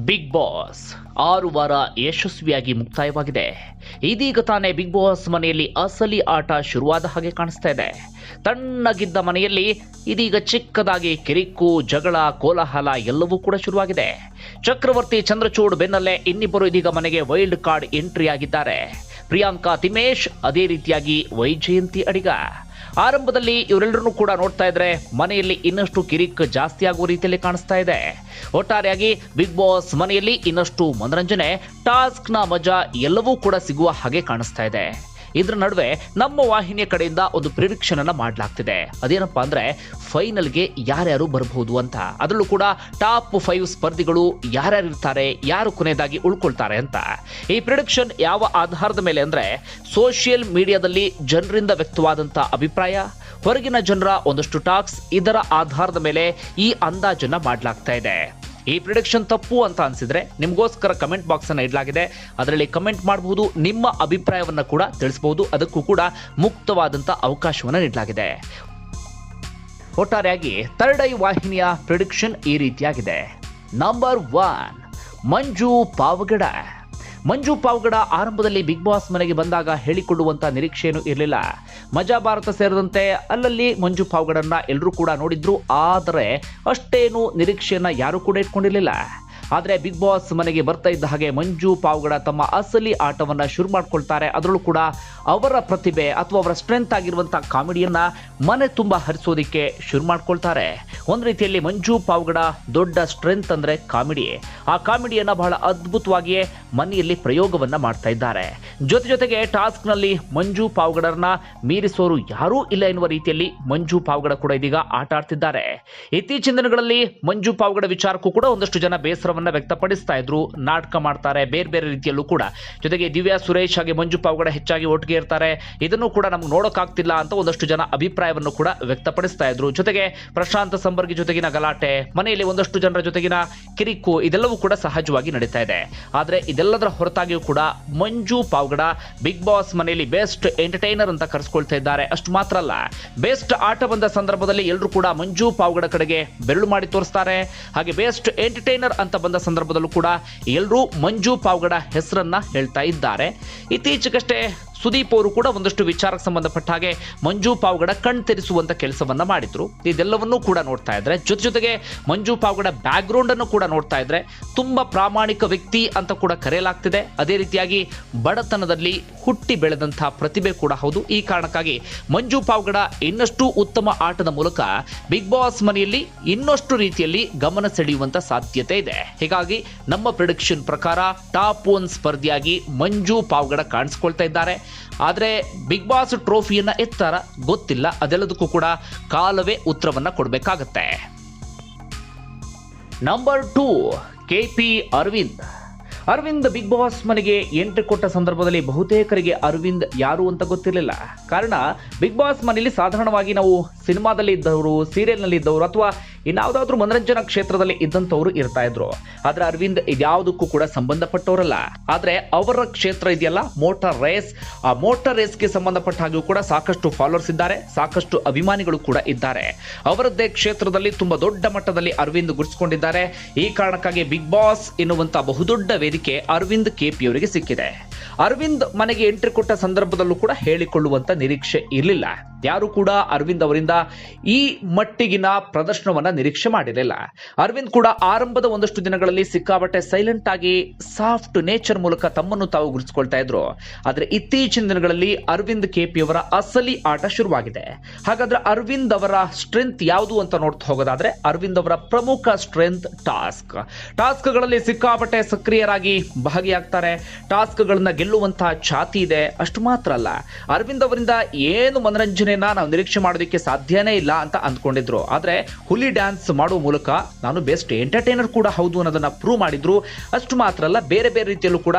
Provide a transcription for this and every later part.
Big boss 6 ವಾರ ಯಶಸ್ವಿಯಾಗಿ ಮುಕ್ತಾಯವಾಗಿದೆ. ಇದೀಗ ತಾನೇ ಬಿಗ್ ಬಾಸ್ ಮನೆಯಲ್ಲಿ ಅಸಲಿ ಆಟ ಶುರುವಾದ ಹಾಗೆ ಕಾಣಿಸ್ತಾ ಇದೆ. ತಣ್ಣಗಿದ್ದ ಮನೆಯಲ್ಲಿ ಇದೀಗ ಚಿಕ್ಕದಾಗಿ ಕಿರಿಕು, ಜಗಳ, ಕೋಲಾಹಲ ಎಲ್ಲವೂ ಕೂಡ ಶುರುವಾಗಿದೆ. ಚಕ್ರವರ್ತಿ ಚಂದ್ರಚೂಡ್ ಬೆನ್ನಲ್ಲೇ ಇನ್ನಿಬ್ಬರು ಇದೀಗ ಮನೆಗೆ ವೈಲ್ಡ್ ಕಾರ್ಡ್ ಎಂಟ್ರಿ ಆಗಿದ್ದಾರೆ. ಪ್ರಿಯಾಂಕಾ ತಿಮೇಶ್, ಅದೇ ರೀತಿಯಾಗಿ ವೈಜಯಂತಿ ಅಡಿಗ. ಆರಂಭದಲ್ಲಿ ಇವರೆಲ್ಲರನ್ನೂ ಕೂಡ ನೋಡ್ತಾ ಇದ್ರೆ ಮನೆಯಲ್ಲಿ ಇನ್ನಷ್ಟು ಕಿರಿಕ್ ಜಾಸ್ತಿ ಆಗುವ ರೀತಿಯಲ್ಲಿ ಕಾಣಿಸ್ತಾ ಇದೆ. ಒಟ್ಟಾರೆಯಾಗಿ ಬಿಗ್ ಬಾಸ್ ಮನೆಯಲ್ಲಿ ಇನ್ನಷ್ಟು ಮನರಂಜನೆ, ಟಾಸ್ಕ್ನ ಮಜಾ ಎಲ್ಲವೂ ಕೂಡ ಸಿಗುವ ಹಾಗೆ ಕಾಣಿಸ್ತಾ ಇದೆ. ಇದರ ನಡುವೆ ನಮ್ಮ ವಾಹಿನಿಯ ಕಡೆಯಿಂದ ಒಂದು ಪ್ರಿಡಿಕ್ಷನ್ ಅನ್ನ ಮಾಡಲಾಗ್ತಿದೆ. ಅದೇನಪ್ಪಾ ಅಂದ್ರೆ ಫೈನಲ್ಗೆ ಯಾರ್ಯಾರು ಬರಬಹುದು ಅಂತ. ಅದರಲ್ಲೂ ಕೂಡ ಟಾಪ್ 5 ಸ್ಪರ್ಧಿಗಳು ಯಾರ್ಯಾರು ಇರ್ತಾರೆ, ಯಾರು ಕೊನೆಯದಾಗಿ ಉಳ್ಕೊಳ್ತಾರೆ ಅಂತ. ಈ ಪ್ರಿಡಿಕ್ಷನ್ ಯಾವ ಆಧಾರದ ಮೇಲೆ ಅಂದ್ರೆ ಸೋಷಿಯಲ್ ಮೀಡಿಯಾದಲ್ಲಿ ಜನರಿಂದ ವ್ಯಕ್ತವಾದಂತ ಅಭಿಪ್ರಾಯ, ಹೊರಗಿನ ಜನರ ಒಂದಷ್ಟು ಟಾಕ್ಸ್, ಇದರ ಆಧಾರದ ಮೇಲೆ ಈ ಅಂದಾಜನ್ನ ಮಾಡಲಾಗ್ತಾ ಇದೆ. ಈ ಪ್ರಿಡಿಕ್ಷನ್ ತಪ್ಪು ಅಂತ ಅನ್ಸಿದ್ರೆ ನಿಮಗೋಸ್ಕರ ಕಮೆಂಟ್ ಬಾಕ್ಸ್ ಅನ್ನು ಇಡಲಾಗಿದೆ. ಅದರಲ್ಲಿ ಕಮೆಂಟ್ ಮಾಡಬಹುದು, ನಿಮ್ಮ ಅಭಿಪ್ರಾಯವನ್ನ ಕೂಡ ತಿಳಿಸಬಹುದು. ಅದಕ್ಕೂ ಕೂಡ ಮುಕ್ತವಾದಂತ ಅವಕಾಶವನ್ನು ನೀಡಲಾಗಿದೆ. ಒಟ್ಟಾರೆಯಾಗಿ ಥರ್ಡ್ ಐ ವಾಹಿನಿಯ ಪ್ರಿಡಿಕ್ಷನ್ ಈ ರೀತಿಯಾಗಿದೆ. ನಂಬರ್ 1, ಮಂಜು ಪಾವಗಡ. ಮಂಜು ಪಾವಗಡ ಆರಂಭದಲ್ಲಿ ಬಿಗ್ ಬಾಸ್ ಮನೆಗೆ ಬಂದಾಗ ಹೇಳಿಕೊಳ್ಳುವಂತ ನಿರೀಕ್ಷೆಯೂ ಇರಲಿಲ್ಲ. ಮಜಾ ಭಾರತ ಸೇರಿದಂತೆ ಅಲ್ಲಲ್ಲಿ ಮಂಜು ಪಾವಗಡನ್ನ ಎಲ್ಲರೂ ಕೂಡ ನೋಡಿದ್ರು. ಆದರೆ ಅಷ್ಟೇನು ನಿರೀಕ್ಷೆಯನ್ನ ಯಾರು ಕೂಡ ಇಟ್ಕೊಂಡಿರಲಿಲ್ಲ. ಆದರೆ ಬಿಗ್ ಬಾಸ್ ಮನೆಗೆ ಬರ್ತಾ ಇದ್ದ ಹಾಗೆ ಮಂಜು ಪಾವಗಡ ತಮ್ಮ ಅಸಲಿ ಆಟವನ್ನ ಶುರು ಮಾಡ್ಕೊಳ್ತಾರೆ. ಅದರಲ್ಲೂ ಕೂಡ ಅವರ ಪ್ರತಿಭೆ ಅಥವಾ ಅವರ ಸ್ಟ್ರೆಂತ್ ಆಗಿರುವಂತಹ ಕಾಮಿಡಿಯನ್ನ ಮನೆ ತುಂಬಾ ಹರಿಸೋದಿಕ್ಕೆ ಶುರು ಮಾಡ್ಕೊಳ್ತಾರೆ. ಒಂದು ರೀತಿಯಲ್ಲಿ ಮಂಜು ಪಾವಗಡ ದೊಡ್ಡ ಸ್ಟ್ರೆಂತ್ ಅಂದ್ರೆ ಕಾಮಿಡಿ. ಆ ಕಾಮಿಡಿಯನ್ನ ಬಹಳ ಅದ್ಭುತವಾಗಿಯೇ ಮನೆಯಲ್ಲಿ ಪ್ರಯೋಗವನ್ನ ಮಾಡ್ತಾ ಇದ್ದಾರೆ. ಜೊತೆಗೆ ಟಾಸ್ಕ್ ನಲ್ಲಿ ಮಂಜು ಪಾವಗಡರನ್ನ ಮೀರಿಸೋರು ಯಾರೂ ಇಲ್ಲ ಎನ್ನುವ ರೀತಿಯಲ್ಲಿ ಮಂಜು ಪಾವಗಡ ಕೂಡ ಇದೀಗ ಆಟ ಆಡ್ತಿದ್ದಾರೆ. ಇತ್ತೀಚಿನ ದಿನಗಳಲ್ಲಿ ಮಂಜು ಪಾವಗಡ ವಿಚಾರಕ್ಕೂ ಕೂಡ ಒಂದಷ್ಟು ಜನ ಬೇಸರವನ್ನ ವ್ಯಕ್ತಪಡಿಸ್ತಾ ಇದ್ರು. ನಾಟಕ ಮಾಡ್ತಾರೆ, ಬೇರೆ ಬೇರೆ ರೀತಿಯಲ್ಲೂ ಕೂಡ. ಜೊತೆಗೆ ದಿವ್ಯಾ ಸುರೇಶ್ ಹಾಗೆ ಮಂಜು ಪಾವಗಡ ಹೆಚ್ಚಾಗಿ ಒಟ್ಟಿಗೆ ಇರ್ತಾರೆ. ಇದನ್ನು ಕೂಡ ನಮ್ಗೆ ನೋಡೋಕ್ಕಾಗ್ತಿಲ್ಲ ಅಂತ ಒಂದಷ್ಟು ಜನ ಅಭಿಪ್ರಾಯವನ್ನು ಕೂಡ ವ್ಯಕ್ತಪಡಿಸ್ತಾ ಇದ್ರು. ಜೊತೆಗೆ ಪ್ರಶಾಂತ್ ಸಂಬರ್ಗಿ ಜೊತೆಗಿನ ಗಲಾಟೆ, ಮನೆಯಲ್ಲಿ ಒಂದಷ್ಟು ಜನರ ಜೊತೆಗಿನ ಕಿರಿಕು, ಇದೆಲ್ಲವೂ ಕೂಡ ಸಹಜವಾಗಿ ನಡೀತಾ ಇದೆ. ಆದ್ರೆ ಇದೆಲ್ಲದರ ಹೊರತಾಗಿಯೂ ಕೂಡ ಮಂಜು ಪಾವಗಡ ಬಿಗ್ ಬಾಸ್ ಮನೆಯಲ್ಲಿ ಬೆಸ್ಟ್ ಎಂಟರ್ಟೈನರ್ ಅಂತ ಕರೆಸ್ಕೊಳ್ತಾ ಇದ್ದಾರೆ. ಅಷ್ಟು ಮಾತ್ರ ಅಲ್ಲ, ಬೆಸ್ಟ್ ಆಟ ಬಂದ ಸಂದರ್ಭದಲ್ಲಿ ಎಲ್ಲರೂ ಕೂಡ ಮಂಜು ಪಾವಗಡ ಕಡೆಗೆ ಬೆರಳು ಮಾಡಿ ತೋರಿಸ್ತಾರೆ. ಹಾಗೆ ಬೆಸ್ಟ್ ಎಂಟರ್ಟೈನರ್ ಅಂತ ಬಂದ ಸಂದರ್ಭದಲ್ಲೂ ಕೂಡ ಎಲ್ಲರೂ ಮಂಜು ಪಾವಗಡ ಹೆಸರನ್ನ ಹೇಳ್ತಾ ಇದ್ದಾರೆ. ಇತ್ತೀಚೆಗಷ್ಟೇ ಸುದೀಪ್ ಅವರು ಕೂಡ ಒಂದಷ್ಟು ವಿಚಾರಕ್ಕೆ ಸಂಬಂಧಪಟ್ಟ ಹಾಗೆ ಮಂಜು ಪಾವಗಡ ಕಣ್ತೆರಿಸುವಂತ ಕೆಲಸವನ್ನ ಮಾಡಿದ್ರು. ಇದೆಲ್ಲವನ್ನೂ ಕೂಡ ನೋಡ್ತಾ ಇದ್ರೆ ಜೊತೆಗೆ ಮಂಜು ಪಾವಗಡ ಬ್ಯಾಕ್ ಗ್ರೌಂಡ್ ಅನ್ನು ಕೂಡ ನೋಡ್ತಾ ಇದ್ರೆ ತುಂಬಾ ಪ್ರಾಮಾಣಿಕ ವ್ಯಕ್ತಿ ಅಂತ ಕೂಡ ಕರೆಯಲಾಗ್ತಿದೆ. ಅದೇ ರೀತಿಯಾಗಿ ಬಡತನದಲ್ಲಿ ಹುಟ್ಟಿ ಬೆಳೆದಂತಹ ಪ್ರತಿಭೆ ಕೂಡ ಹೌದು. ಈ ಕಾರಣಕ್ಕಾಗಿ ಮಂಜು ಪಾವಗಡ ಇನ್ನಷ್ಟು ಉತ್ತಮ ಆಟದ ಮೂಲಕ ಬಿಗ್ ಬಾಸ್ ಮನೆಯಲ್ಲಿ ಇನ್ನಷ್ಟು ರೀತಿಯಲ್ಲಿ ಗಮನ ಸೆಳೆಯುವಂತ ಸಾಧ್ಯತೆ ಇದೆ. ಹೀಗಾಗಿ ನಮ್ಮ ಪ್ರಿಡಿಕ್ಷನ್ ಪ್ರಕಾರ ಟಾಪ್ 1 ಸ್ಪರ್ಧಿಯಾಗಿ ಮಂಜು ಪಾವಗಡ ಕಾಣಿಸ್ಕೊಳ್ತಾ ಇದ್ದಾರೆ. ಆದ್ರೆ ಬಿಗ್ ಬಾಸ್ ಟ್ರೋಫಿಯನ್ನ ಎತ್ತರ ಗೊತ್ತಿಲ್ಲ. ಅದೆಲ್ಲದಕ್ಕೂ ಕೂಡ ಕಾಲವೇ ಉತ್ತರವನ್ನ ಕೊಡಬೇಕಾಗತ್ತೆ. Number 2, KP Aravind Bigg Boss ಮನೆಗೆ ಎಂಟ್ರಿ ಕೊಟ್ಟ ಸಂದರ್ಭದಲ್ಲಿ ಬಹುತೇಕರಿಗೆ ಅರವಿಂದ್ ಯಾರು ಅಂತ ಗೊತ್ತಿರಲಿಲ್ಲ. ಕಾರಣ ಬಿಗ್ ಬಾಸ್ ಮನೆಯಲ್ಲಿ ಸಾಧಾರಣವಾಗಿ ನಾವು ಸಿನಿಮಾದಲ್ಲಿ ಇದ್ದವರು, ಸೀರಿಯಲ್ ನಲ್ಲಿ ಇದ್ದವರು ಅಥವಾ ಇನ್ಯಾವುದಾದ್ರೂ ಮನರಂಜನಾ ಕ್ಷೇತ್ರದಲ್ಲಿ ಇದ್ದಂಥವ್ರು ಇರ್ತಾ ಇದ್ರು. ಆದ್ರೆ ಅರವಿಂದ್ ಇದ್ಯಾವುದಕ್ಕೂ ಕೂಡ ಸಂಬಂಧಪಟ್ಟವರಲ್ಲ. ಆದ್ರೆ ಅವರ ಕ್ಷೇತ್ರ ಇದೆಯಲ್ಲ ಮೋಟಾರ್ ರೇಸ್, ಆ ಮೋಟಾರ್ ರೇಸ್ಗೆ ಸಂಬಂಧಪಟ್ಟ ಹಾಗೆ ಕೂಡ ಸಾಕಷ್ಟು ಫಾಲೋವರ್ಸ್ ಇದ್ದಾರೆ, ಸಾಕಷ್ಟು ಅಭಿಮಾನಿಗಳು ಕೂಡ ಇದ್ದಾರೆ. ಅವರದ್ದೇ ಕ್ಷೇತ್ರದಲ್ಲಿ ತುಂಬಾ ದೊಡ್ಡ ಮಟ್ಟದಲ್ಲಿ ಅರವಿಂದ್ ಗುರುತಿಸಿಕೊಂಡಿದ್ದಾರೆ. ಈ ಕಾರಣಕ್ಕಾಗಿ ಬಿಗ್ ಬಾಸ್ ಎನ್ನುವಂತ ಬಹುದೊಡ್ಡ ವೇದಿಕೆ ಅರವಿಂದ್ KP ಅವರಿಗೆ ಸಿಕ್ಕಿದೆ. ಅರವಿಂದ್ ಮನೆಗೆ ಎಂಟ್ರಿ ಕೊಟ್ಟ ಸಂದರ್ಭದಲ್ಲೂ ಕೂಡ ಹೇಳಿಕೊಳ್ಳುವಂತ ನಿರೀಕ್ಷೆ ಇರಲಿಲ್ಲ. ಯಾರು ಕೂಡ ಅರವಿಂದ್ ಅವರಿಂದ ಈ ಮಟ್ಟಿಗಿನ ಪ್ರದರ್ಶನವನ್ನ ನಿರೀಕ್ಷೆ ಮಾಡಿರಲಿಲ್ಲ. ಅರವಿಂದ್ ಕೂಡ ಆರಂಭದ ಒಂದಷ್ಟು ದಿನಗಳಲ್ಲಿ ಸಿಕ್ಕಾಪಟ್ಟೆ ಸೈಲೆಂಟ್ ಆಗಿ ಸಾಫ್ಟ್ ನೇಚರ್ ಮೂಲಕ ತಮ್ಮನ್ನು ತಾವು ಗುರುತಿಸಿಕೊಳ್ತಾ ಇದ್ರು. ಆದ್ರೆ ಇತ್ತೀಚಿನ ದಿನಗಳಲ್ಲಿ ಅರವಿಂದ್ KP ಅವರ ಅಸಲಿ ಆಟ ಶುರುವಾಗಿದೆ. ಹಾಗಾದ್ರೆ ಅರವಿಂದ್ ಅವರ ಸ್ಟ್ರೆಂತ್ ಯಾವುದು ಅಂತ ನೋಡ್ತಾ ಹೋಗೋದಾದ್ರೆ ಅರವಿಂದ್ ಅವರ ಪ್ರಮುಖ ಸ್ಟ್ರೆಂತ್ ಟಾಸ್ಕ್ಗಳಲ್ಲಿ ಸಿಕ್ಕಾಪಟ್ಟೆ ಸಕ್ರಿಯರಾಗಿ ಭಾಗಿಯಾಗ್ತಾರೆ. ಟಾಸ್ಕ್ಗಳನ್ನ ಗೆಲ್ಲುವಂತಹ ಛಾತಿ ಇದೆ. ಅಷ್ಟು ಮಾತ್ರ ಅಲ್ಲ, ಅರವಿಂದ್ ಅವರಿಂದ ಏನು ಮನರಂಜನೆಯನ್ನ ನಾವು ನಿರೀಕ್ಷೆ ಮಾಡೋದಕ್ಕೆ ಸಾಧ್ಯನೇ ಇಲ್ಲ ಅಂತ ಅಂದ್ಕೊಂಡಿದ್ರು. ಆದ್ರೆ ಹುಲಿ ಡ್ಯಾನ್ಸ್ ಮಾಡುವ ಮೂಲಕ ನಾನು ಬೆಸ್ಟ್ ಎಂಟರ್ಟೈನರ್ ಕೂಡ ಹೌದು ಅನ್ನೋದನ್ನ ಪ್ರೂವ್ ಮಾಡಿದ್ರು. ಅಷ್ಟು ಮಾತ್ರ ಅಲ್ಲ, ಬೇರೆ ಬೇರೆ ರೀತಿಯಲ್ಲೂ ಕೂಡ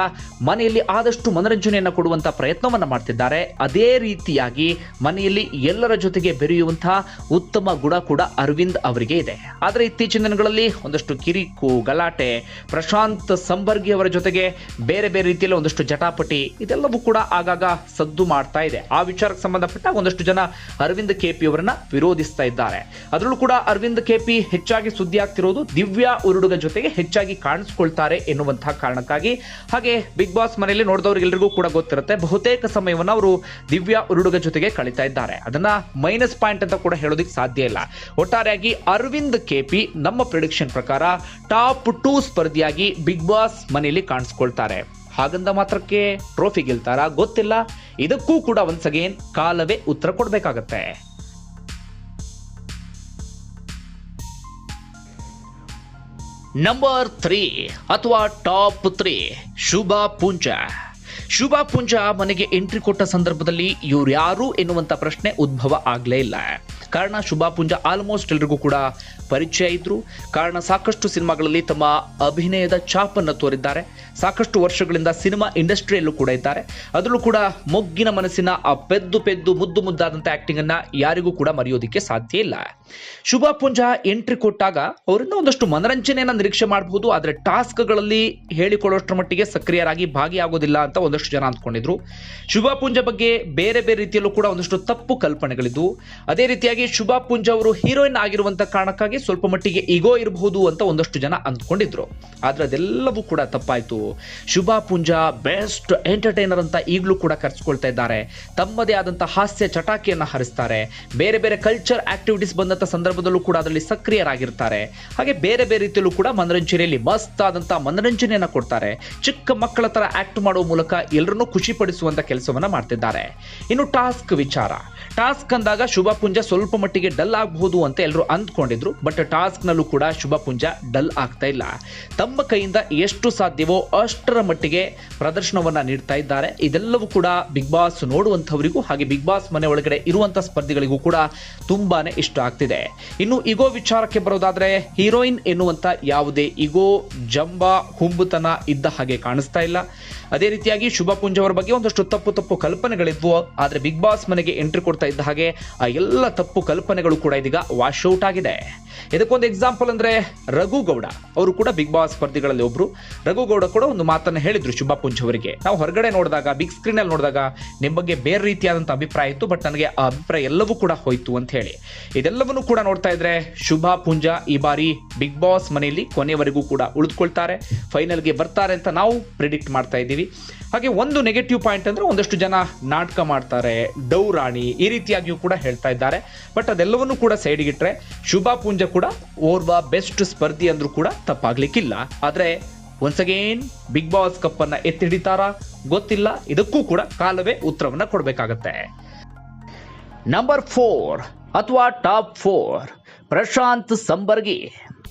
ಮನೆಯಲ್ಲಿ ಆದಷ್ಟು ಮನರಂಜನೆಯನ್ನ ಕೊಡುವಂತ ಪ್ರಯತ್ನವನ್ನ ಮಾಡ್ತಿದ್ದಾರೆ. ಅದೇ ರೀತಿಯಾಗಿ ಮನೆಯಲ್ಲಿ ಎಲ್ಲರ ಜೊತೆಗೆ ಬೆರೆಯುವಂತಹ ಉತ್ತಮ ಗುಣ ಕೂಡ ಅರವಿಂದ್ ಅವರಿಗೆ ಇದೆ. ಆದ್ರೆ ಇತ್ತೀಚಿನ ದಿನಗಳಲ್ಲಿ ಒಂದಷ್ಟು ಕಿರಿಕು, ಗಲಾಟೆ, ಪ್ರಶಾಂತ್ ಸಂಬರ್ಗಿ ಅವರ ಜೊತೆಗೆ ಬೇರೆ ಬೇರೆ ರೀತಿಯಲ್ಲಿ ಒಂದಷ್ಟು ಜಟಾಪಟಿ ಕಿತಾಪಟಿ ಇದೆಲ್ಲವೂ ಕೂಡ ಆಗಾಗ ಸದ್ದು ಮಾಡ್ತಾ ಇದೆ. ಆ ವಿಚಾರಕ್ಕೆ ಸಂಬಂಧಪಟ್ಟ ಒಂದಷ್ಟು ಜನ ಅರವಿಂದ್ ಕೆಪಿ ಅವರನ್ನ ವಿರೋಧಿಸ್ತಾ ಇದ್ದಾರೆ. ಅದರಲ್ಲೂ ಕೂಡ ಅರವಿಂದ್ ಕೆಪಿ ಹೆಚ್ಚಾಗಿ ಸುದ್ದಿ ಆಗ್ತಿರೋದು ದಿವ್ಯಾ ಉರುಡುಗ ಜೊತೆಗೆ ಹೆಚ್ಚಾಗಿ ಕಾಣಿಸ್ಕೊಳ್ತಾರೆ ಎನ್ನುವಂತಹ ಕಾರಣಕ್ಕಾಗಿ. ಹಾಗೆ ಬಿಗ್ ಬಾಸ್ ಮನೆಯಲ್ಲಿ ನೋಡಿದವರಿಗೆಲ್ಲರಿಗೂ ಕೂಡ ಗೊತ್ತಿರುತ್ತೆ, ಬಹುತೇಕ ಸಮಯವನ್ನು ಅವರು ದಿವ್ಯಾ ಉರುಡುಗ ಜೊತೆಗೆ ಕಳೀತಾ ಇದ್ದಾರೆ. ಅದನ್ನ ಮೈನಸ್ ಪಾಯಿಂಟ್ ಅಂತ ಕೂಡ ಹೇಳೋದಕ್ಕೆ ಸಾಧ್ಯ ಇಲ್ಲ. ಒಟ್ಟಾರೆಯಾಗಿ ಅರವಿಂದ್ ಕೆಪಿ ನಮ್ಮ ಪ್ರಿಡಿಕ್ಷನ್ ಪ್ರಕಾರ ಟಾಪ್ 2 ಸ್ಪರ್ಧಿಯಾಗಿ ಬಿಗ್ ಬಾಸ್ ಮನೆಯಲ್ಲಿ ಕಾಣಿಸ್ಕೊಳ್ತಾರೆ. ಹಾಗಂದ ಮಾತ್ರಕ್ಕೆ ಟ್ರೋಫಿ ಗೆಲ್ತಾರಾ ಗೊತ್ತಿಲ್ಲ. ಇದಕ್ಕೂ ಕೂಡ ಒನ್ಸ್ ಅಗೇನ್ ಕಾಲವೇ ಉತ್ತರ ಕೊಡಬೇಕಾಗತ್ತೆ. ನಂಬರ್ 3 ಅಥವಾ ಟಾಪ್ 3 ಶುಭಾ ಪೂಂಜಾ. ಶುಭಾ ಪೂಂಜಾ ಮನೆಗೆ ಎಂಟ್ರಿ ಕೊಟ್ಟ ಸಂದರ್ಭದಲ್ಲಿ ಇವ್ರು ಯಾರು ಎನ್ನುವಂತ ಪ್ರಶ್ನೆ ಉದ್ಭವ ಆಗಲೇ ಇಲ್ಲ. ಕಾರಣ ಶುಭಾ ಪೂಂಜಾ ಆಲ್ಮೋಸ್ಟ್ ಎಲ್ರಿಗೂ ಕೂಡ ಪರಿಚಯ ಇದ್ರು. ಕಾರಣ ಸಾಕಷ್ಟು ಸಿನಿಮಾಗಳಲ್ಲಿ ತಮ್ಮ ಅಭಿನಯದ ಛಾಪನ್ನು ತೋರಿದ್ದಾರೆ. ಸಾಕಷ್ಟು ವರ್ಷಗಳಿಂದ ಸಿನಿಮಾ ಇಂಡಸ್ಟ್ರಿಯಲ್ಲೂ ಕೂಡ ಇದ್ದಾರೆ. ಅದರಲ್ಲೂ ಕೂಡ ಮೊಗ್ಗಿನ ಮನಸ್ಸಿನ ಆ ಪೆದ್ದು ಮುದ್ದು ಮುದ್ದಾದಂಥ ಆಕ್ಟಿಂಗ್ ಅನ್ನ ಯಾರಿಗೂ ಕೂಡ ಮರೆಯೋದಿಕ್ಕೆ ಸಾಧ್ಯ ಇಲ್ಲ. ಶುಭಾ ಪೂಂಜಾ ಎಂಟ್ರಿ ಕೊಟ್ಟಾಗ ಅವರಿಂದ ಒಂದಷ್ಟು ಮನರಂಜನೆಯನ್ನ ನಿರೀಕ್ಷೆ ಮಾಡಬಹುದು. ಆದರೆ ಟಾಸ್ಕ್ಗಳಲ್ಲಿ ಹೇಳಿಕೊಳ್ಳೋಷ್ಟರ ಮಟ್ಟಿಗೆ ಸಕ್ರಿಯರಾಗಿ ಭಾಗಿಯಾಗೋದಿಲ್ಲ ಅಂತ ಒಂದಷ್ಟು ಜನ ಅಂದ್ಕೊಂಡಿದ್ರು. ಶುಭಾ ಪೂಂಜಾ ಬಗ್ಗೆ ಬೇರೆ ಬೇರೆ ರೀತಿಯಲ್ಲೂ ಕೂಡ ಒಂದಷ್ಟು ತಪ್ಪು ಕಲ್ಪನೆಗಳಿದ್ವು. ಅದೇ ರೀತಿಯಾಗಿ ಶುಭಾ ಪೂಂಜಾ ಅವರು ಹೀರೋಯಿನ್ ಆಗಿರುವಂತ ಕಾರಣಕ್ಕಾಗಿ ಸ್ವಲ್ಪ ಮಟ್ಟಿಗೆ ಈಗೋ ಇರಬಹುದು ಅಂತ ಒಂದಷ್ಟು ಜನ ಅಂದ್ಕೊಂಡಿದ್ರು. ಆದ್ರೆ ಅದೆಲ್ಲವೂ ಕೂಡ ತಪ್ಪಾಯ್ತು. ಶುಭಾ ಪೂಂಜಾ ಬೆಸ್ಟ್ ಎಂಟರ್ಟೈನರ್ ಅಂತ ಈಗಲೂ ಕೂಡ ಕರೆಸಿಕೊಳ್ತಾ ಇದ್ದಾರೆ. ತಮ್ಮದೇ ಆದಂತಹ ಹಾಸ್ಯ ಚಟಾಕಿಯನ್ನ ಹರಿಸ್ತಾರೆ. ಬೇರೆ ಬೇರೆ ಕಲ್ಚರ್ ಆಕ್ಟಿವಿಟೀಸ್ ಬಂದಂತ ಸಂದರ್ಭದಲ್ಲೂ ಕೂಡ ಅದರಲ್ಲಿ ಸಕ್ರಿಯರಾಗಿರ್ತಾರೆ. ಹಾಗೆ ಬೇರೆ ಬೇರೆ ರೀತಿಯಲ್ಲೂ ಕೂಡ ಮನರಂಜನೆಯಲ್ಲಿ ಮಸ್ತ್ ಆದಂತಹ ಮನರಂಜನೆಯನ್ನ ಕೊಡ್ತಾರೆ. ಚಿಕ್ಕ ಮಕ್ಕಳ ತರ ಆಕ್ಟ್ ಮಾಡುವ ಮೂಲಕ ಎಲ್ಲರನ್ನೂ ಖುಷಿ ಪಡಿಸುವಂತ ಕೆಲಸವನ್ನ ಮಾಡ್ತಿದ್ದಾರೆ. ಇನ್ನು ಟಾಸ್ಕ್ ಅಂದಾಗ ಶುಭಾ ಪೂಂಜಾ ಸ್ವಲ್ಪ ಮಟ್ಟಿಗೆ ಡಲ್ ಆಗಬಹುದು ಅಂತ ಎಲ್ಲರೂ ಅಂದ್ಕೊಂಡಿದ್ರು. ಬಟ್ ಟಾಸ್ಕ್ ನಲ್ಲೂ ಕೂಡ ಶುಭಾ ಪೂಂಜಾ ಡಲ್ ಆಗ್ತಾ ಇಲ್ಲ. ತಮ್ಮ ಕೈಯಿಂದ ಎಷ್ಟು ಸಾಧ್ಯವೋ ಅಷ್ಟರ ಮಟ್ಟಿಗೆ ಪ್ರದರ್ಶನವನ್ನ ನೀಡ್ತಾ ಇದ್ದಾರೆ. ಇದೆಲ್ಲವೂ ಕೂಡ ಬಿಗ್ ಬಾಸ್ ನೋಡುವಂತವರಿಗೂ ಹಾಗೆ ಬಿಗ್ ಬಾಸ್ ಮನೆ ಒಳಗಡೆ ಇರುವಂತಹ ಸ್ಪರ್ಧಿಗಳಿಗೂ ಕೂಡ ತುಂಬಾನೇ ಇಷ್ಟ ಆಗ್ತಿದೆ. ಇನ್ನು ಇಗೋ ವಿಚಾರಕ್ಕೆ ಬರೋದಾದ್ರೆ ಹೀರೋಯಿನ್ ಎನ್ನುವಂತ ಯಾವುದೇ ಇಗೋ ಜಂಬ ಹುಂಬುತನ ಇದ್ದ ಹಾಗೆ ಕಾಣಿಸ್ತಾ ಇಲ್ಲ. ಅದೇ ರೀತಿಯಾಗಿ ಶುಭಾ ಪೂಂಜಾ ಅವರ ಬಗ್ಗೆ ಒಂದಷ್ಟು ತಪ್ಪು ಕಲ್ಪನೆಗಳಿದ್ವು. ಆದ್ರೆ ಬಿಗ್ ಬಾಸ್ ಮನೆಗೆ ಎಂಟ್ರಿ ಕೊಡ್ತಾ ಇದ್ದ ಹಾಗೆ ಆ ಎಲ್ಲ ತಪ್ಪು ಕಲ್ಪನೆಗಳು ಕೂಡ ಇದೀಗ ವಾಶ್ ಔಟ್ ಆಗಿದೆ. ಇದಕ್ಕೊಂದು ಎಕ್ಸಾಂಪಲ್ ಅಂದ್ರೆ ರಘುಗೌಡ ಅವರು ಕೂಡ ಬಿಗ್ ಬಾಸ್ ಸ್ಪರ್ಧಿಗಳಲ್ಲಿ ಒಬ್ರು. ರಘುಗೌಡ ಕೂಡ ಒಂದು ಮಾತನ್ನ ಹೇಳಿದ್ರು ಶುಭಾ ಪೂಂಜಾ ಅವರಿಗೆ. ನಾವು ಹೊರಗಡೆ ನೋಡಿದಾಗ ಬಿಗ್ ಸ್ಕ್ರೀನ್ ಅಲ್ಲಿ ನೋಡಿದಾಗ ನಿಮ್ಮ ಬಗ್ಗೆ ಬೇರೆ ರೀತಿಯಾದಂತಹ ಅಭಿಪ್ರಾಯ ಇತ್ತು, ಬಟ್ ನನಗೆ ಆ ಅಭಿಪ್ರಾಯ ಎಲ್ಲವೂ ಕೂಡ ಹೋಯ್ತು ಅಂತ ಹೇಳಿ. ಇದೆಲ್ಲವನ್ನೂ ಕೂಡ ನೋಡ್ತಾ ಇದ್ರೆ ಶುಭಾ ಪೂಂಜಾ ಈ ಬಾರಿ ಬಿಗ್ ಬಾಸ್ ಮನೆಯಲ್ಲಿ ಕೊನೆಯವರೆಗೂ ಕೂಡ ಉಳಿದುಕೊಳ್ತಾರೆ, ಫೈನಲ್ಗೆ ಬರ್ತಾರೆ ಅಂತ ನಾವು ಪ್ರಿಡಿಕ್ಟ್ ಮಾಡ್ತಾ ಇದ್ದೀವಿ. ಹಾಗೆ ಒಂದು ನೆಗೆಟಿವ್ ಪಾಯಿಂಟ್ ಅಂದ್ರೆ ಒಂದಷ್ಟು ಜನ ನಾಟಕ ಮಾಡ್ತಾರೆ, ಡೌರಾಣಿ ಈ ರೀತಿಯಾಗಿಯೂ ಕೂಡ ಹೇಳ್ತಾ ಇದ್ದಾರೆ. ಬಟ್ ಅದೆಲ್ಲವನ್ನೂ ಕೂಡ ಸೈಡ್ಗಿಟ್ರೆ ಶುಭಾ ಪೂಂಜಾ ಕೂಡ ಓರ್ವ ಬೆಸ್ಟ್ ಸ್ಪರ್ಧಿ ಅಂದ್ರೂ ಕೂಡ ತಪ್ಪಾಗ್ಲಿಕ್ಕಿಲ್ಲ. ಆದ್ರೆ once again Bigg Boss cup ಅನ್ನ ಎತ್ತಿಡಿತಾರಾ ಗೊತ್ತಿಲ್ಲ. ಇದಕ್ಕೂ ಕೂಡ ಕಾಲವೇ ಉತ್ತರವನ್ನ ಕೊಡಬೇಕಾಗತ್ತೆ. ನಂಬರ್ 4 ಅಥವಾ ಟಾಪ್ 4 ಪ್ರಶಾಂತ್ ಸಂಬರ್ಗಿ.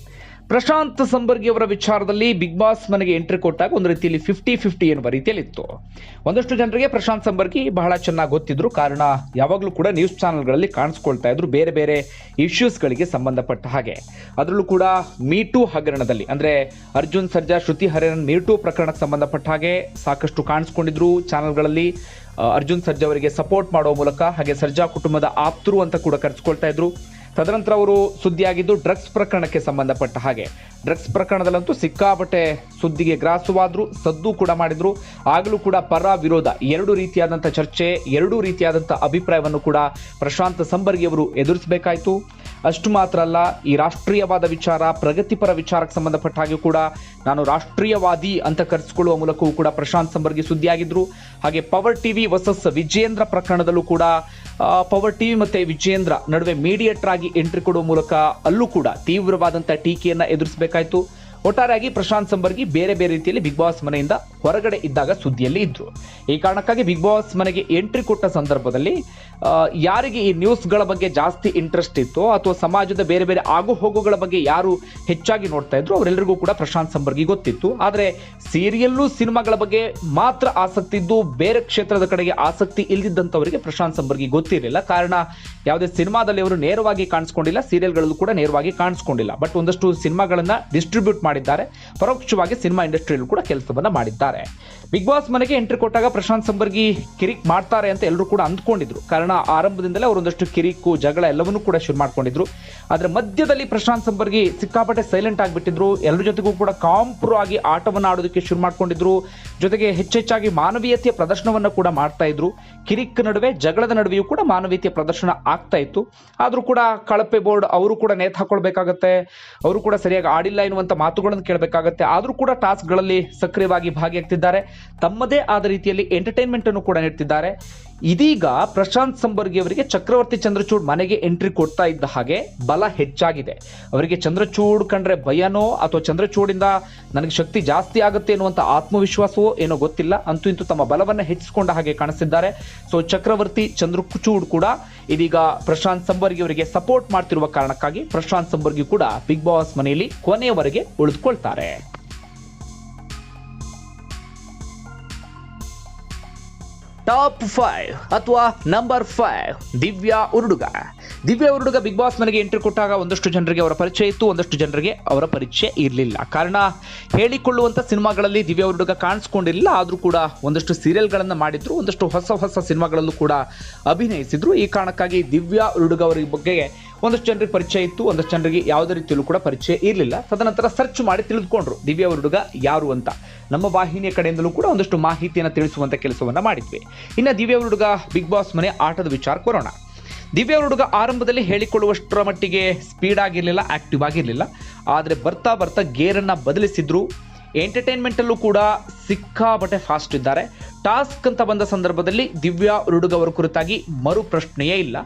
ಪ್ರಶಾಂತ್ ಸಂಬರ್ಗಿ ಅವರ ವಿಚಾರದಲ್ಲಿ ಬಿಗ್ ಬಾಸ್ ಮನೆಗೆ ಎಂಟ್ರಿ ಕೊಟ್ಟಾಗ ಒಂದು ರೀತಿಯಲ್ಲಿ 50-50 ಎನ್ನುವ ರೀತಿಯಲ್ಲಿ ಇತ್ತು. ಒಂದಷ್ಟು ಜನರಿಗೆ ಪ್ರಶಾಂತ್ ಸಂಬರ್ಗಿ ಬಹಳ ಚೆನ್ನಾಗಿ ಗೊತ್ತಿದ್ರು. ಕಾರಣ ಯಾವಾಗಲೂ ಕೂಡ ನ್ಯೂಸ್ ಚಾನೆಲ್ಗಳಲ್ಲಿ ಕಾಣಿಸ್ಕೊಳ್ತಾ ಇದ್ರು ಬೇರೆ ಬೇರೆ ಇಶ್ಯೂಸ್ಗಳಿಗೆ ಸಂಬಂಧಪಟ್ಟ ಹಾಗೆ. ಅದರಲ್ಲೂ ಕೂಡ ಮೀಟೂ ಹಗರಣದಲ್ಲಿ ಅಂದ್ರೆ ಅರ್ಜುನ್ ಸರ್ಜಾ ಶ್ರುತಿ ಹರಿಹರನ್ ಮೀಟೂ ಪ್ರಕರಣಕ್ಕೆ ಸಂಬಂಧಪಟ್ಟ ಹಾಗೆ ಸಾಕಷ್ಟು ಕಾಣಿಸ್ಕೊಂಡಿದ್ರು ಚಾನೆಲ್ಗಳಲ್ಲಿ. ಅರ್ಜುನ್ ಸರ್ಜಾ ಅವರಿಗೆ ಸಪೋರ್ಟ್ ಮಾಡುವ ಮೂಲಕ ಹಾಗೆ ಸರ್ಜಾ ಕುಟುಂಬದ ಆಪ್ತರು ಅಂತ ಕೂಡ ಕರೆಸಿಕೊಳ್ತಾ ಇದ್ರು. ತದನಂತರ ಅವರು ಸುದ್ದಿಯಾಗಿದ್ದು ಡ್ರಗ್ಸ್ ಪ್ರಕರಣಕ್ಕೆ ಸಂಬಂಧಪಟ್ಟ ಹಾಗೆ. ಡ್ರಗ್ಸ್ ಪ್ರಕರಣದಲ್ಲಂತೂ ಸಿಕ್ಕಾಪಟ್ಟೆ ಸುದ್ದಿಗೆ ಗ್ರಾಸವಾದ್ರು, ಸದ್ದು ಕೂಡ ಮಾಡಿದ್ರು. ಆಗಲೂ ಕೂಡ ಪರ ವಿರೋಧ ಎರಡು ರೀತಿಯಾದಂಥ ಚರ್ಚೆ, ಎರಡೂ ರೀತಿಯಾದಂಥ ಅಭಿಪ್ರಾಯವನ್ನು ಕೂಡ ಪ್ರಶಾಂತ್ ಸಂಬರ್ಗಿ ಅವರು ಎದುರಿಸಬೇಕಾಯಿತು. ಅಷ್ಟು ಮಾತ್ರ ಅಲ್ಲ, ಈ ರಾಷ್ಟ್ರೀಯವಾದ ವಿಚಾರ, ಪ್ರಗತಿಪರ ವಿಚಾರಕ್ಕೆ ಸಂಬಂಧಪಟ್ಟ ಹಾಗೆ ಕೂಡ ನಾನು ರಾಷ್ಟ್ರೀಯವಾದಿ ಅಂತ ಕರೆಸಿಕೊಳ್ಳುವ ಮೂಲಕವೂ ಕೂಡ ಪ್ರಶಾಂತ್ ಸಂಬರ್ಗಿ ಸುದ್ದಿಯಾಗಿದ್ರು. ಹಾಗೆ ಪವರ್ ಟಿವಿ ವರ್ಸಸ್ ವಿಜೇಂದ್ರ ಪ್ರಕರಣದಲ್ಲೂ ಕೂಡ ಪವರ್ ಟಿವಿ ಮತ್ತೆ ವಿಜೇಂದ್ರ ನಡುವೆ ಮೀಡಿಯೇಟರ್ ಆಗಿ ಎಂಟ್ರಿ ಕೊಡುವ ಮೂಲಕ ಅಲ್ಲೂ ಕೂಡ ತೀವ್ರವಾದಂತಹ ಟೀಕೆಯನ್ನ ಎದುರಿಸಬೇಕಾಯಿತು. ಒಟ್ಟಾರೆಯಾಗಿ ಪ್ರಶಾಂತ್ ಸಂಬರ್ಗಿ ಬೇರೆ ಬೇರೆ ರೀತಿಯಲ್ಲಿ ಬಿಗ್ ಬಾಸ್ ಮನೆಯಿಂದ ಹೊರಗಡೆ ಇದ್ದಾಗ ಸುದ್ದಿಯಲ್ಲಿ ಇದ್ರು. ಈ ಕಾರಣಕ್ಕಾಗಿ ಬಿಗ್ ಬಾಸ್ ಮನೆಗೆ ಎಂಟ್ರಿ ಕೊಟ್ಟ ಸಂದರ್ಭದಲ್ಲಿ ಯಾರಿಗೆ ಈ ನ್ಯೂಸ್ಗಳ ಬಗ್ಗೆ ಜಾಸ್ತಿ ಇಂಟ್ರೆಸ್ಟ್ ಇತ್ತು ಅಥವಾ ಸಮಾಜದ ಬೇರೆ ಬೇರೆ ಆಗು ಹೋಗುಗಳ ಬಗ್ಗೆ ಯಾರು ಹೆಚ್ಚಾಗಿ ನೋಡ್ತಾ ಇದ್ರು ಅವರೆಲ್ಲರಿಗೂ ಕೂಡ ಪ್ರಶಾಂತ್ ಸಂಬರ್ಗಿ ಗೊತ್ತಿತ್ತು. ಆದರೆ ಸೀರಿಯಲ್ಲು ಸಿನಿಮಾಗಳ ಬಗ್ಗೆ ಮಾತ್ರ ಆಸಕ್ತಿ ಇದ್ದು ಬೇರೆ ಕ್ಷೇತ್ರದ ಕಡೆಗೆ ಆಸಕ್ತಿ ಇಲ್ದಿದ್ದಂಥವರಿಗೆ ಪ್ರಶಾಂತ್ ಸಂಬರ್ಗಿ ಗೊತ್ತಿರಲಿಲ್ಲ. ಕಾರಣ ಯಾವುದೇ ಸಿನಿಮಾದಲ್ಲಿ ಅವರು ನೇರವಾಗಿ ಕಾಣಿಸ್ಕೊಂಡಿಲ್ಲ, ಸೀರಿಯಲ್ಗಳಲ್ಲೂ ಕೂಡ ನೇರವಾಗಿ ಕಾಣಿಸ್ಕೊಂಡಿಲ್ಲ. ಬಟ್ ಒಂದಷ್ಟು ಸಿನಿಮಾಗಳನ್ನ ಡಿಸ್ಟ್ರಿಬ್ಯೂಟ್ ಮಾಡಿದ್ದಾರೆ, ಪರೋಕ್ಷವಾಗಿ ಸಿನಿಮಾ ಇಂಡಸ್ಟ್ರಿಯಲ್ಲೂ ಕೂಡ ಕೆಲಸವನ್ನ ಮಾಡಿದ್ದಾರೆ. ಇದ್ದಾರೆ. ಬಿಗ್ ಬಾಸ್ ಮನೆಗೆ ಎಂಟ್ರಿ ಕೊಟ್ಟಾಗ ಪ್ರಶಾಂತ್ ಸಂಬರ್ಗಿ ಕಿರಿಕ್ ಮಾಡ್ತಾರೆ ಅಂತ ಎಲ್ಲರೂ ಕೂಡ ಅಂದ್ಕೊಂಡಿದ್ರು. ಕಾರಣ ಆರಂಭದಿಂದಲೇ ಅವರೊಂದಷ್ಟು ಕಿರಿಕು ಜಗಳ ಎಲ್ಲವನ್ನೂ ಕೂಡ ಶುರು ಮಾಡ್ಕೊಂಡಿದ್ರು. ಆದರೆ ಮಧ್ಯದಲ್ಲಿ ಪ್ರಶಾಂತ್ ಸಂಬರ್ಗಿ ಸಿಕ್ಕಾಪಟ್ಟೆ ಸೈಲೆಂಟ್ ಆಗಿಬಿಟ್ಟಿದ್ರು. ಎಲ್ಲರ ಜೊತೆಗೂ ಕೂಡ ಕಾಂಪ್ರೋ ಆಗಿ ಆಟವನ್ನು ಆಡೋದಕ್ಕೆ ಶುರು ಮಾಡ್ಕೊಂಡಿದ್ರು. ಜೊತೆಗೆ ಹೆಚ್ಚೆಚ್ಚಾಗಿ ಮಾನವೀಯತೆಯ ಪ್ರದರ್ಶನವನ್ನು ಕೂಡ ಮಾಡ್ತಾ ಇದ್ರು. ಕಿರಿಕ್ ನಡುವೆ ಜಗಳದ ನಡುವೆಯೂ ಕೂಡ ಮಾನವೀಯತೆಯ ಪ್ರದರ್ಶನ ಆಗ್ತಾ ಇತ್ತು. ಆದರೂ ಕೂಡ ಕಳಪೆ ಬೋರ್ಡ್ ಅವರು ಕೂಡ ನೇತು ಹಾಕೊಳ್ಬೇಕಾಗತ್ತೆ, ಅವರು ಕೂಡ ಸರಿಯಾಗಿ ಆಡಿಲ್ಲ ಎನ್ನುವಂಥ ಮಾತುಗಳನ್ನು ಕೇಳಬೇಕಾಗತ್ತೆ. ಆದರೂ ಕೂಡ ಟಾಸ್ಕ್ಗಳಲ್ಲಿ ಸಕ್ರಿಯವಾಗಿ ಭಾಗಿಯಾಗ್ತಿದ್ದಾರೆ. ತಮ್ಮದೇ ಆದ ರೀತಿಯಲ್ಲಿ ಎಂಟರ್ಟೈನ್ಮೆಂಟ್ ಅನ್ನು ಕೂಡ ನೀಡ್ತಿದ್ದಾರೆ. ಇದೀಗ ಪ್ರಶಾಂತ್ ಸಂಬರ್ಗಿ ಅವರಿಗೆ ಚಕ್ರವರ್ತಿ ಚಂದ್ರಚೂಡ್ ಮನೆಗೆ ಎಂಟ್ರಿ ಕೊಡ್ತಾ ಇದ್ದ ಹಾಗೆ ಬಲ ಹೆಚ್ಚಾಗಿದೆ. ಅವರಿಗೆ ಚಂದ್ರಚೂಡ್ ಕಂಡ್ರೆ ಭಯನೋ ಅಥವಾ ಚಂದ್ರಚೂಡಿಂದ ನನಗೆ ಶಕ್ತಿ ಜಾಸ್ತಿ ಆಗುತ್ತೆ ಎನ್ನುವಂಥ ಆತ್ಮವಿಶ್ವಾಸವೋ ಏನೋ ಗೊತ್ತಿಲ್ಲ, ಅಂತೂ ಇಂತೂ ತಮ್ಮ ಬಲವನ್ನು ಹೆಚ್ಚಿಸಿಕೊಂಡ ಹಾಗೆ ಕಾಣಿಸ್ತಿದ್ದಾರೆ. ಸೊ ಚಕ್ರವರ್ತಿ ಚಂದ್ರಚೂಡ್ ಕೂಡ ಇದೀಗ ಪ್ರಶಾಂತ್ ಸಂಬರ್ಗಿ ಅವರಿಗೆ ಸಪೋರ್ಟ್ ಮಾಡ್ತಿರುವ ಕಾರಣಕ್ಕಾಗಿ ಪ್ರಶಾಂತ್ ಸಂಬರ್ಗಿ ಕೂಡ ಬಿಗ್ ಬಾಸ್ ಮನೆಯಲ್ಲಿ ಕೊನೆಯವರೆಗೆ ಉಳಿದುಕೊಳ್ತಾರೆ. ಟಾಪ್ 5 ಅಥವಾ number 5 Divya Uruduga. Divya Uruduga Bigg Boss ಮನೆಗೆ ಎಂಟ್ರಿ ಕೊಟ್ಟಾಗ ಒಂದಷ್ಟು ಜನರಿಗೆ ಅವರ ಪರಿಚಯ ಇತ್ತು, ಒಂದಷ್ಟು ಜನರಿಗೆ ಅವರ ಪರಿಚಯ ಇರಲಿಲ್ಲ. ಕಾರಣ ಹೇಳಿಕೊಳ್ಳುವಂಥ ಸಿನಿಮಾಗಳಲ್ಲಿ ದಿವ್ಯಾ ಉರುಡುಗ ಕಾಣಿಸ್ಕೊಂಡಿರಲಿಲ್ಲ. ಆದರೂ ಕೂಡ ಒಂದಷ್ಟು ಸೀರಿಯಲ್ಗಳನ್ನು ಮಾಡಿದ್ರು, ಒಂದಷ್ಟು ಹೊಸ ಸಿನಿಮಾಗಳಲ್ಲೂ ಕೂಡ ಅಭಿನಯಿಸಿದ್ರು. ಈ ಕಾರಣಕ್ಕಾಗಿ ದಿವ್ಯಾ ಉರುಡುಗ ಅವರ ಬಗ್ಗೆ ಒಂದಷ್ಟು ಜನರಿಗೆ ಪರಿಚಯ ಇತ್ತು, ಒಂದಷ್ಟು ಜನರಿಗೆ ಯಾವುದೇ ರೀತಿಯಲ್ಲೂ ಕೂಡ ಪರಿಚಯ ಇರಲಿಲ್ಲ. ತದನಂತರ ಸರ್ಚ್ ಮಾಡಿ ತಿಳಿದುಕೊಂಡ್ರು ದಿವ್ಯಾ ಉರುಡುಗ ಯಾರು ಅಂತ. ನಮ್ಮ ವಾಹಿನಿಯ ಕಡೆಯಿಂದಲೂ ಕೂಡ ಒಂದಷ್ಟು ಮಾಹಿತಿಯನ್ನು ತಿಳಿಸುವಂಥ ಕೆಲಸವನ್ನು ಮಾಡಿದ್ವಿ. ಇನ್ನು ದಿವ್ಯಾ ಉರುಡುಗ ಬಿಗ್ ಬಾಸ್ ಮನೆ ಆಟದ ವಿಚಾರ ಕೊರೋಣ. ದಿವ್ಯಾ ಉರುಡುಗ ಆರಂಭದಲ್ಲಿ ಹೇಳಿಕೊಳ್ಳುವಷ್ಟರ ಮಟ್ಟಿಗೆ ಸ್ಪೀಡ್ ಆಗಿರಲಿಲ್ಲ, ಆಕ್ಟಿವ್ ಆಗಿರಲಿಲ್ಲ. ಆದರೆ ಬರ್ತಾ ಬರ್ತಾ ಗೇರನ್ನು ಬದಲಿಸಿದ್ರು. ಎಂಟರ್ಟೈನ್ಮೆಂಟಲ್ಲೂ ಕೂಡ ಸಿಕ್ಕಾಪಟ್ಟೆ ಫಾಸ್ಟ್ ಇದ್ದಾರೆ. ಟಾಸ್ಕ್ ಅಂತ ಬಂದ ಸಂದರ್ಭದಲ್ಲಿ ದಿವ್ಯಾ ಉರುಡುಗ ಅವರ ಕುರಿತಾಗಿ ಮರು ಪ್ರಶ್ನೆಯೇ ಇಲ್ಲ.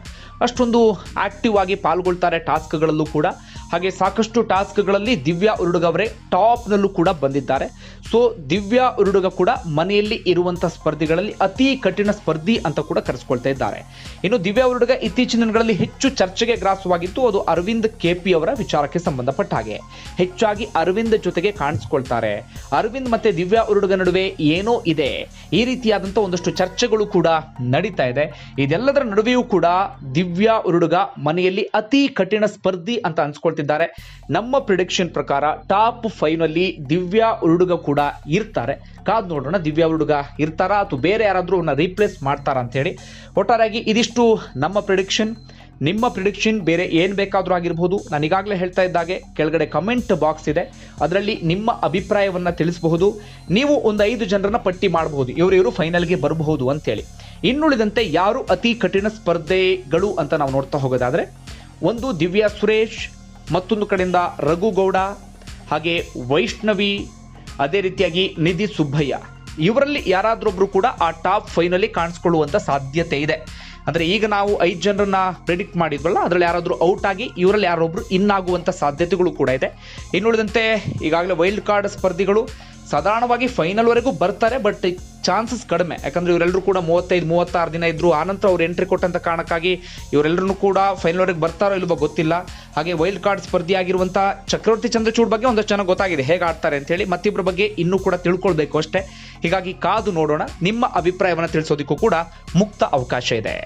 ಅಷ್ಟೊಂದು ಆಕ್ಟಿವ್ ಆಗಿ ಪಾಲ್ಗೊಳ್ತಾರೆ ಟಾಸ್ಕ್ಗಳಲ್ಲೂ ಕೂಡ. ಹಾಗೆ ಸಾಕಷ್ಟು ಟಾಸ್ಕ್ಗಳಲ್ಲಿ ದಿವ್ಯಾ ಉರುಡುಗ ಅವರೇ ಟಾಪ್ನಲ್ಲೂ ಕೂಡ ಬಂದಿದ್ದಾರೆ. ಸೊ ದಿವ್ಯಾ ಉರುಡುಗ ಕೂಡ ಮನೆಯಲ್ಲಿ ಇರುವಂಥ ಸ್ಪರ್ಧಿಗಳಲ್ಲಿ ಅತಿ ಕಠಿಣ ಸ್ಪರ್ಧಿ ಅಂತ ಕೂಡ ಕರೆಸ್ಕೊಳ್ತಾ ಇದ್ದಾರೆ. ಇನ್ನು ದಿವ್ಯಾ ಉರುಡುಗ ಇತ್ತೀಚಿನ ದಿನಗಳಲ್ಲಿ ಹೆಚ್ಚು ಚರ್ಚೆಗೆ ಗ್ರಾಸವಾಗಿತ್ತು. ಅದು ಅರವಿಂದ್ ಕೆಪಿ ಅವರ ವಿಚಾರಕ್ಕೆ ಸಂಬಂಧಪಟ್ಟ ಹಾಗೆ ಹೆಚ್ಚಾಗಿ ಅರವಿಂದ್ ಜೊತೆಗೆ ಕಾಣಿಸ್ಕೊಳ್ತಾರೆ. ಅರವಿಂದ್ ಮತ್ತೆ ದಿವ್ಯಾ ಉರುಡುಗ ನಡುವೆ ಏನೋ ಇದೆ, ಈ ರೀತಿಯಾದಂಥ ಒಂದಷ್ಟು ಚರ್ಚೆಗಳು ಕೂಡ ನಡೀತಾ ಇದೆ. ಇದೆಲ್ಲದರ ನಡುವೆಯೂ ಕೂಡ ದಿವ್ಯಾ ಉರುಡುಗ ಮನೆಯಲ್ಲಿ ಅತಿ ಕಠಿಣ ಸ್ಪರ್ಧಿ ಅಂತ ಅನ್ಸ್ಕೊಳ್ತಿದ್ದಾರೆ. ನಮ್ಮ ಪ್ರಿಡಿಕ್ಷನ್ ಪ್ರಕಾರ ಟಾಪ್ 5 ನಲ್ಲಿ ದಿವ್ಯಾ ಉರುಡುಗ ಕೂಡ ಇರ್ತಾರೆ. ಕಾದ್ ನೋಡೋಣ, ದಿವ್ಯಾ ಉರುಡುಗ ಇರ್ತಾರಾ ಅಥವಾ ಬೇರೆ ಯಾರಾದ್ರೂ ಅವ್ರನ್ನ ರೀಪ್ಲೇಸ್ ಮಾಡ್ತಾರಾ ಅಂತ ಹೇಳಿ. ಒಟ್ಟಾರೆಯಾಗಿ ಇದಿಷ್ಟು ನಮ್ಮ ಪ್ರಿಡಿಕ್ಷನ್. ನಿಮ್ಮ ಪ್ರಿಡಿಕ್ಷನ್ ಬೇರೆ ಏನು ಬೇಕಾದರೂ ಆಗಿರಬಹುದು. ನಾನು ಈಗಾಗಲೇ ಹೇಳ್ತಾ ಇದ್ದಾಗೆ ಕೆಳಗಡೆ ಕಮೆಂಟ್ ಬಾಕ್ಸ್ ಇದೆ, ಅದರಲ್ಲಿ ನಿಮ್ಮ ಅಭಿಪ್ರಾಯವನ್ನು ತಿಳಿಸಬಹುದು. ನೀವು ಒಂದು 5 ಜನರನ್ನ ಪಟ್ಟಿ ಮಾಡಬಹುದು, ಇವರು ಫೈನಲ್ಗೆ ಬರಬಹುದು ಅಂತೇಳಿ. ಇನ್ನುಳಿದಂತೆ ಯಾರು ಅತಿ ಕಠಿಣ ಸ್ಪರ್ಧೆಗಳು ಅಂತ ನಾವು ನೋಡ್ತಾ ಹೋಗೋದಾದ್ರೆ, ಒಂದು ದಿವ್ಯಾ ಸುರೇಶ್, ಮತ್ತೊಂದು ಕಡೆಯಿಂದ ರಘು ಗೌಡ, ಹಾಗೆ ವೈಷ್ಣವಿ, ಅದೇ ರೀತಿಯಾಗಿ ನಿಧಿ ಸುಬ್ಬಯ್ಯ. ಇವರಲ್ಲಿ ಯಾರಾದ್ರೊಬ್ರು ಕೂಡ ಆ ಟಾಪ್ 5 ನಲ್ಲಿ ಕಾಣಿಸ್ಕೊಳ್ಳುವಂಥ ಸಾಧ್ಯತೆ ಇದೆ. ಅಂದರೆ ಈಗ ನಾವು 5 ಜನರನ್ನ ಪ್ರೆಡಿಕ್ಟ್ ಮಾಡಿದ್ವಲ್ಲ, ಅದರಲ್ಲಿ ಯಾರಾದರೂ ಔಟ್ ಆಗಿ ಇವರಲ್ಲಿ ಯಾರೊಬ್ರು ಇನ್ ಆಗುವಂಥ ಸಾಧ್ಯತೆಗಳು ಕೂಡ ಇದೆ. ಇನ್ನುಳಿದಂತೆ ಈಗಾಗಲೇ ವೈಲ್ಡ್ ಕಾರ್ಡ್ ಸ್ಪರ್ಧಿಗಳು ಸಾಧಾರಣವಾಗಿ ಫೈನಲ್ವರೆಗೂ ಬರ್ತಾರೆ, ಬಟ್ ಚಾನ್ಸಸ್ ಕಡಿಮೆ. ಯಾಕಂದರೆ ಇವರೆಲ್ಲರೂ ಕೂಡ 35-36 ದಿನ ಇದ್ರು. ಆನಂತರ ಅವ್ರು ಎಂಟ್ರಿ ಕೊಟ್ಟಂಥ ಕಾರಣಕ್ಕಾಗಿ ಇವರೆಲ್ಲರೂ ಕೂಡ ಫೈನಲ್ವರೆಗೆ ಬರ್ತಾರೋ ಇಲ್ವೋ ಗೊತ್ತಿಲ್ಲ. ಹಾಗೆ ವೈಲ್ಡ್ ಕಾರ್ಡ್ ಸ್ಪರ್ಧಿ ಆಗಿರುವಂಥ ಚಕ್ರವರ್ತಿ ಚಂದ್ರಚೂಡ್ ಬಗ್ಗೆ ಒಂದಷ್ಟು ಚೆನ್ನಾಗಿ ಗೊತ್ತಾಗಿದೆ ಹೇಗೆ ಆಡ್ತಾರೆ ಅಂತೇಳಿ. ಮತ್ತಿಬ್ಬರ ಬಗ್ಗೆ ಇನ್ನೂ ಕೂಡ ತಿಳ್ಕೊಳ್ಬೇಕು ಅಷ್ಟೇ. ಹೀಗಾಗಿ ಕಾದು ನೋಡೋಣ. ನಿಮ್ಮ ಅಭಿಪ್ರಾಯವನ್ನು ತಿಳಿಸೋದಕ್ಕೂ ಕೂಡ ಮುಕ್ತ ಅವಕಾಶ ಇದೆ.